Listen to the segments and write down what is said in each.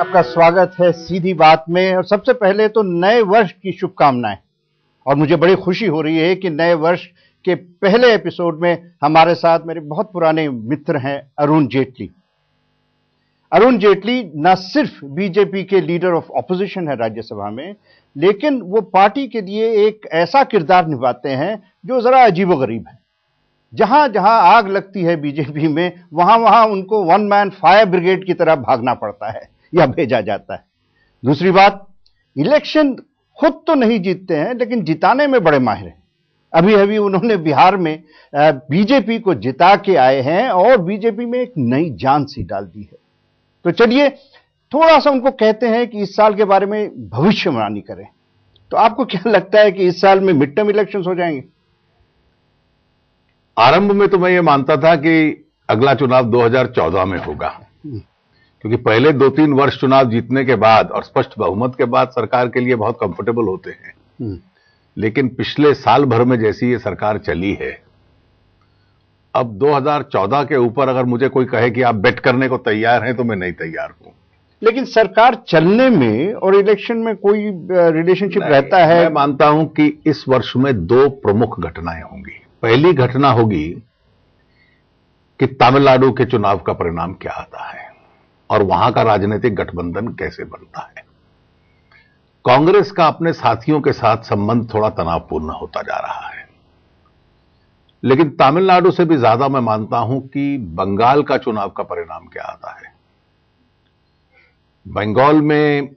आपका स्वागत है सीधी बात में। और सबसे पहले तो नए वर्ष की शुभकामनाएं। और मुझे बड़ी खुशी हो रही है कि नए वर्ष के पहले एपिसोड में हमारे साथ मेरे बहुत पुराने मित्र हैं अरुण जेटली। अरुण जेटली न सिर्फ बीजेपी के लीडर ऑफ ऑपोजिशन है राज्यसभा में, लेकिन वो पार्टी के लिए एक ऐसा किरदार निभाते हैं जो जरा अजीबोगरीब है। जहां जहां आग लगती है बीजेपी में, वहां वहां उनको वन मैन फायर ब्रिगेड की तरह भागना पड़ता है या भेजा जाता है। दूसरी बात, इलेक्शन खुद तो नहीं जीतते हैं, लेकिन जिताने में बड़े माहिर हैं। अभी अभी उन्होंने बिहार में बीजेपी को जिता के आए हैं और बीजेपी में एक नई जान सी डाल दी है। तो चलिए थोड़ा सा उनको कहते हैं कि इस साल के बारे में भविष्यवाणी करें। तो आपको क्या लगता है कि इस साल में मिड टर्म इलेक्शंस हो जाएंगे? आरंभ में तो मैं ये मानता था कि अगला चुनाव 2014 में होगा, क्योंकि पहले 2-3 वर्ष चुनाव जीतने के बाद और स्पष्ट बहुमत के बाद सरकार के लिए बहुत कंफर्टेबल होते हैं। लेकिन पिछले साल भर में जैसी ये सरकार चली है, अब 2014 के ऊपर अगर मुझे कोई कहे कि आप बेट करने को तैयार हैं तो मैं नहीं तैयार हूं। लेकिन सरकार चलने में और इलेक्शन में कोई रिलेशनशिप रहता है? मैं मानता हूं कि इस वर्ष में 2 प्रमुख घटनाएं होंगी। पहली घटना होगी कि तमिलनाडु के चुनाव का परिणाम क्या आता है और वहां का राजनीतिक गठबंधन कैसे बनता है। कांग्रेस का अपने साथियों के साथ संबंध थोड़ा तनावपूर्ण होता जा रहा है, लेकिन तमिलनाडु से भी ज्यादा मैं मानता हूं कि बंगाल का चुनाव का परिणाम क्या आता है। बंगाल में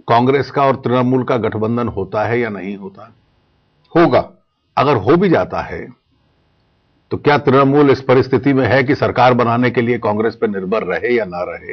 कांग्रेस का और तृणमूल का गठबंधन होता है या नहीं होता? होगा। अगर हो भी जाता है तो क्या तृणमूल इस परिस्थिति में है कि सरकार बनाने के लिए कांग्रेस पर निर्भर रहे या ना रहे?